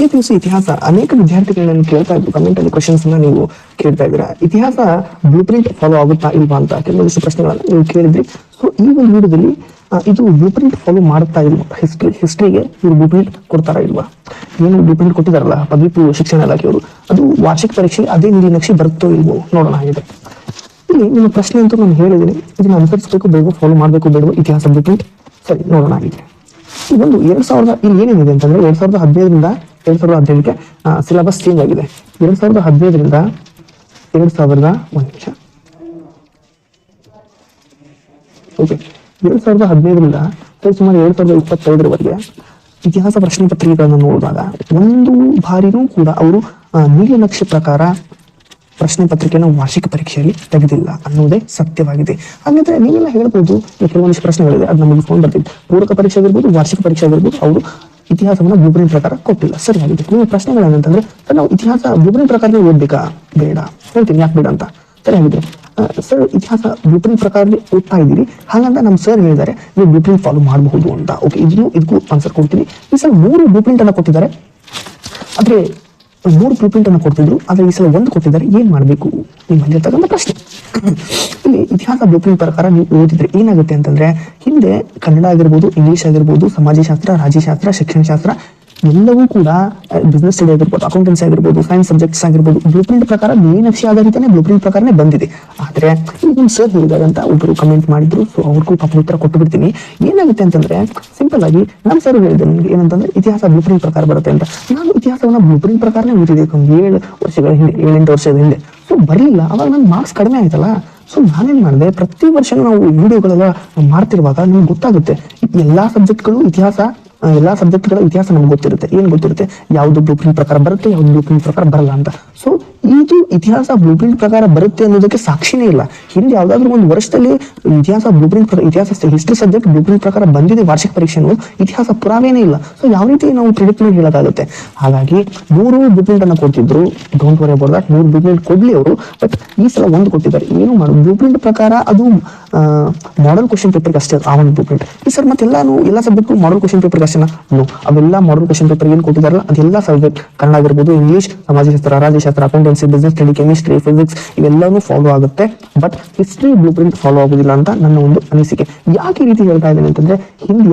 First year PUC ಇತಿಹಾಸ ಅನೇಕ ವಿದ್ಯಾರ್ಥಿಗಳನ್ನ ಕೇಳ್ತಾ ಇದ್ರು, ಕಮೆಂಟ್ ಅಲ್ಲಿ ಕ್ವಶನ್ಸ್ ನೀವು ಕೇಳ್ತಾ ಇದ್ದೀರಾ, ಇತಿಹಾಸ ಬ್ಲೂ ಪ್ರಿಂಟ್ ಫಾಲೋ ಆಗುತ್ತಾ ಇಲ್ವಾ ಅಂತ ಕೆಲವೊಂದಿಷ್ಟು ಪ್ರಶ್ನೆಗಳನ್ನ ನೀವು ಕೇಳಿದ್ರಿ. ಸೊ ಈ ಒಂದು ವಿಡಿಯೋದಲ್ಲಿ ಇದು ಬ್ಲೂ ಪ್ರಿಂಟ್ ಫಾಲೋ ಮಾಡುತ್ತಾ ಇಲ್ವಾ, ಹಿಸ್ಟ್ರಿಗೆ ಇವರು ಬ್ಲೂ ಪ್ರಿಂಟ್ ಕೊಡ್ತಾರಾ ಇಲ್ವಾ, ಏನು ಬ್ಲೂ ಪ್ರಿಂಟ್ ಕೊಟ್ಟಿದಾರಲ್ಲ ಪದವಿ ಪೂರ್ವ ಶಿಕ್ಷಣ ಇಲಾಖೆಯವರು, ಅದು ವಾರ್ಷಿಕ ಪರೀಕ್ಷೆ ಅದೇ ನೀಲಿನಕ್ಷೆ ಬರುತ್ತೋ ಇಲ್ವೋ ನೋಡೋಣ ಆಗಿದೆ. ಇಲ್ಲಿ ನಿಮ್ಮ ಪ್ರಶ್ನೆ ಅಂತೂ ನಾನು ಹೇಳಿದ್ದೀನಿ, ಇದನ್ನ ಅನುಸರಿಸಬೇಕು ಬೇಗ ಫಾಲೋ ಮಾಡಬೇಕು ಬೇಡವೋ ಇತಿಹಾಸ ಬ್ಲೂ ಪ್ರಿಂಟ್, ಸರಿ ನೋಡೋಣ ಆಗಿದೆ. ಈ ಒಂದು 2000 ಇಲ್ಲಿ ಏನೇನಿದೆ ಅಂತಂದ್ರೆ 2015ರಿಂದ 2017ಕ್ಕೆ ಸಿಲೆಬಸ್ ಚೇಂಜ್ ಆಗಿದೆ. 2015ರಿಂದ 2000 ಓಕೆ 2015ರಿಂದ ಸುಮಾರು 2025ರವರೆಗೆ ಇತಿಹಾಸ ಪ್ರಶ್ನೆ ಪತ್ರಿಕೆಗಳನ್ನು ನೋಡಿದಾಗ ಒಂದು ಬಾರಿನೂ ಕೂಡ ಅವರು ನೀಲನಕ್ಷೆ ಪ್ರಕಾರ ಪ್ರಶ್ನೆ ಪತ್ರಿಕೆಯನ್ನು ವಾರ್ಷಿಕ ಪರೀಕ್ಷೆಯಲ್ಲಿ ತೆಗೆದಿಲ್ಲ ಅನ್ನೋದೇ ಸತ್ಯವಾಗಿದೆ. ಹಾಗಾದ್ರೆ ನೀವೆಲ್ಲ ಹೇಳ್ಬೋದು ಕೆಲವೊಂದಿಷ್ಟು ಪ್ರಶ್ನೆಗಳಿದೆ, ಅದು ನಮಗೆ ಫೋನ್ ಬರ್ತಿದೆ, ಪೂರಕ ಪರೀಕ್ಷೆ ಆಗಿರ್ಬೋದು ವಾರ್ಷಿಕ ಪರೀಕ್ಷೆ ಆಗಿರ್ಬೋದು ಅವರು ಇತಿಹಾಸವನ್ನು ಬ್ಲೂ ಪ್ರಿಂಟ್ ಪ್ರಕಾರ ಕೊಟ್ಟಿಲ್ಲ. ಸರಿಯಾಗಿದೆ. ನಿಮ್ಮ ಪ್ರಶ್ನೆಗಳೇನಂತಂದ್ರೆ ಸರ್ ನಾವು ಇತಿಹಾಸ ಬ್ಲೂ ಪ್ರಿಂಟ್ ಪ್ರಕಾರನೇ ಓದ್ಬೇಕಾ, ಬೇಡ ಹೇಳ್ತೀನಿ ಯಾಕೆ ಬೇಡ ಅಂತ. ಸರಿಯಾಗಿದೆ ಸರ್, ಇತಿಹಾಸ ಬ್ಲೂ ಪ್ರಿಂಟ್ ಪ್ರಕಾರ ಓದ್ತಾ ಇದ್ದೀರಿ, ಹಾಗಂತ ನಮ್ಮ ಸರ್ ಹೇಳಿದ್ದಾರೆ ನೀವು ಬ್ಲೂ ಪ್ರಿಂಟ್ ಫಾಲೋ ಮಾಡಬಹುದು ಅಂತ. ಓಕೆ, ಇದಕ್ಕೂ ಆನ್ಸರ್ ಕೊಡ್ತೀನಿ. ಈ ಸಲ 3 ಬ್ಲೂ ಪ್ರಿಂಟ್ ಅನ್ನ ಕೊಟ್ಟಿದ್ದಾರೆ, ಆದ್ರೆ 3 ಬ್ಲೂ ಪ್ರಿಂಟ್ ಅನ್ನು ಕೊಡ್ತಿದ್ರು, ಆದ್ರೆ ಈ ಸಲ 1 ಕೊಟ್ಟಿದ್ದಾರೆ, ಏನ್ ಮಾಡ್ಬೇಕು ನಿಮ್ಮಲ್ಲಿ ಇರ್ತಕ್ಕಂಥ ಪ್ರಶ್ನೆ. ಇಲ್ಲಿ ಇತಿಹಾಸ ಬ್ಲೂ ಪ್ರಿಂಟ್ ಪ್ರಕಾರ ನೀವು ಓದಿದ್ರೆ ಏನಾಗುತ್ತೆ ಅಂತಂದ್ರೆ ಹಿಂದೆ ಕನ್ನಡ ಆಗಿರ್ಬೋದು, ಇಂಗ್ಲಿಷ್ ಆಗಿರ್ಬೋದು, ಸಮಾಜಶಾಸ್ತ್ರ, ರಾಜ್ಯಶಾಸ್ತ್ರ, ಶಿಕ್ಷಣಶಾಸ್ತ್ರ ಎಲ್ಲವೂ ಕೂಡ ಬಿಸ್ನೆಸ್ ಸ್ಟಡಿ ಆಗಿರ್ಬೋದು, ಅಕೌಂಟೆನ್ಸಿ ಆಗಿರ್ಬೋದು, ಸೈನ್ಸ್ ಸಬ್ಜೆಕ್ಟ್ಸ್ ಆಗಿರ್ಬೋದು ಬ್ಲೂ ಪ್ರಿಂಟ್ ಪ್ರಕಾರ ನೀಲನಕ್ಷೆ ಆಧಾರಿತನೇ ಬ್ಲೂ ಪ್ರಿಂಟ್ ಪ್ರಕಾರನೇ ಬಂದಿದೆ. ಆದ್ರೆ ನಿಮ್ಮ ಸರ್ ಹೇಳಿದ್ದಾರೆ ಅಂತ ಒಬ್ಬರು ಕಮೆಂಟ್ ಮಾಡಿದ್ರು, ಸೊ ಅವ್ರಿಗೂ ಪಾಪ ಉತ್ತರ ಕೊಟ್ಟು ಬಿಡ್ತೀನಿ. ಏನಾಗುತ್ತೆ ಅಂತಂದ್ರೆ ಸಿಂಪಲ್ ಆಗಿ ನಮ್ಮ ಸರ್ ಹೇಳಿದ್ರು ನಿಮ್ಗೆ ಏನಂತಂದ್ರೆ ಇತಿಹಾಸ ಬ್ಲೂ ಪ್ರಿಂಟ್ ಪ್ರಕಾರ ಬರುತ್ತೆ ಅಂತ. ನಾನು ಇತಿಹಾಸವನ್ನ ಬ್ಲೂ ಪ್ರಿಂಟ್ ಪ್ರಕಾರನೇ ಓದಿದೆ 7 ವರ್ಷಗಳ ಹಿಂದೆ, 7-8 ವರ್ಷದ ಹಿಂದೆ. ಸೊ ಬರ್ಲಿಲ್ಲ, ಅವಾಗ ನನ್ ಮಾರ್ಕ್ಸ್ ಕಡಿಮೆ ಆಯ್ತಲ್ಲ. ಸೊ ನಾನೇನ್ ಮಾಡಿದೆ, ಪ್ರತಿ ವರ್ಷನೂ ನಾವು ವಿಡಿಯೋಗಳೆಲ್ಲ ಮಾಡ್ತಿರುವಾಗ ನಿಮ್ಗೆ ಗೊತ್ತಾಗುತ್ತೆ ಎಲ್ಲಾ ಸಬ್ಜೆಕ್ಟ್ಗಳು ಎಲ್ಲಾ ಸಬ್ಜೆಕ್ಟ್ಗಳ ಇತಿಹಾಸ ನಮ್ಗೆ ಗೊತ್ತಿರುತ್ತೆ. ಏನ್ ಗೊತ್ತಿರುತ್ತೆ, ಯಾವ್ದು ಬ್ಲೂ ಪ್ರಿಂಟ್ ಪ್ರಕಾರ ಬರುತ್ತೆ, ಯಾವ್ದು ಬ್ಲೂ ಪ್ರಿಂಟ್ ಪ್ರಕಾರ ಬರಲ್ಲ ಅಂತ. ಸೊ ಇದು ಇತಿಹಾಸ ಬ್ಲೂ ಪ್ರಿಂಟ್ ಪ್ರಕಾರ ಬರುತ್ತೆ ಅನ್ನೋದಕ್ಕೆ ಸಾಕ್ಷಿನೇ ಇಲ್ಲ. ಹಿಂದೆ ಯಾವ್ದಾದ್ರು ಒಂದು ವರ್ಷದಲ್ಲಿ ಇತಿಹಾಸ blue print history subject blue print ಪ್ರಕಾರ ಬಂದಿದೆ ವಾರ್ಷಿಕ ಪರೀಕ್ಷೆ ಅನ್ನೋದು ಇತಿಹಾಸ ಪುರಾವೇನೇ ಇಲ್ಲ. ಸೊ ಯಾವ ರೀತಿ ನಾವು ಪ್ರಿಡಿಕ್ಟ್ ಮಾಡಿ ಹೇಳೋಕ್ಕಾಗುತ್ತೆ. ಹಾಗಾಗಿ 3 ಬ್ಲೂ ಪ್ರಿಂಟ್ ಅನ್ನ ಕೊಡ್ತಿದ್ರು, don't worry about that. 3 blue print ಕೊಡ್ಲಿ ಅವರು, ಬಟ್ ಈ ಸಲ 1 ಕೊಟ್ಟಿದ್ದಾರೆ. ಏನು ಮಾಡೋದು, ಬ್ಲೂ ಪ್ರಿಂಟ್ ಪ್ರಕಾರ ಅದು ಮಾಡಲ್ ಕ್ವಶನ್ ಪೇಪರ್ ಅಷ್ಟೇ ಆ ಒಂದು ಬ್ಲೂ ಪ್ರಿಂಟ್. ಈ ಸರ್ ಎಲ್ಲ ಸಬ್ಜೆಕ್ಟ್ ಮಾಡಲ್ ಕ್ವಶನ್ ಪೇಪರ್ ಅಷ್ಟೇನಾ? ನೋ, ಅವೆಲ್ಲ ಮಾಡಲ್ ಕ್ವಶನ್ ಪೇಪರ್ ಏನ್ ಕೊಟ್ಟಿದಾರಲ್ಲ ಅದೆಲ್ಲ ಸಬ್ಜೆಕ್ಟ್ ಕನ್ನಡ ಆಗಿರ್ಬೋದು, ಇಂಗ್ಲಿಷ್, ಸಮಾಜಶಾಸ್ತ್ರ, ರಾಜ್ಯಶಾಸ್ತ್ರ, accountancy, business study, chemistry, physics ಇವೆಲ್ಲಾನು ಫಾಲೋ ಆಗುತ್ತೆ. But history blueprint follow ಆಗುದಿಲ್ಲ ಅಂತ ನನ್ನ ಒಂದು ಅನಿಸಿಕೆ. ಯಾಕೆ ಈ ರೀತಿ ಹೇಳ್ತಾ ಇದ್ದೇನೆ ಅಂತಂದ್ರೆ ಹಿಂದೆ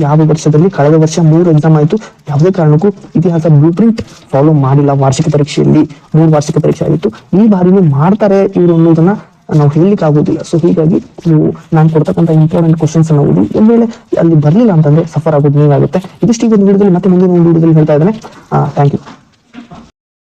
ಯಾವ ವರ್ಷದಲ್ಲಿ ಕಳೆದ ವರ್ಷ 3 ಎಕ್ಸಾಮ್ ಆಯ್ತು, ಯಾವುದೇ ಕಾರಣಕ್ಕೂ ಇತಿಹಾಸ ಬ್ಲೂ ಪ್ರಿಂಟ್ ಫಾಲೋ ಮಾಡಿಲ್ಲ ವಾರ್ಷಿಕ ಪರೀಕ್ಷೆಯಲ್ಲಿ. 3 ವಾರ್ಷಿಕ ಪರೀಕ್ಷೆ ಆಗಿತ್ತು, ಈ ಬಾರಿನೂ ಮಾಡ್ತಾರೆ ಇವರು ಅನ್ನೋದನ್ನ ನಾವು ಹೇಳಲಿಕ್ಕೆ ಆಗೋದಿಲ್ಲ. ಸೊ ಹೀಗಾಗಿ ನೀವು ನಾನು ಕೊಡ್ತಕ್ಕಂಥ ಇಂಪಾರ್ಟೆಂಟ್ ಕ್ವಶನ್ಸ್ ಅನ್ನ ಓದಿ ಒಂದ್ ವೇಳೆ ಅಲ್ಲಿ ಬರ್ಲಿಲ್ಲ ಅಂತಂದ್ರೆ ಸಫರ್ ಆಗೋದು ನೀವಾಗುತ್ತೆ. ಇದಿಷ್ಟು ಈ ಒಂದು ವಿಡಿಯೋದಲ್ಲಿ, ಮತ್ತೆ ಮುಂದಿನ ಒಂದು ವಿಡಿಯೋದಲ್ಲಿ ಹೇಳ್ತಾ ಇದ್ದೇನೆ. Thank you.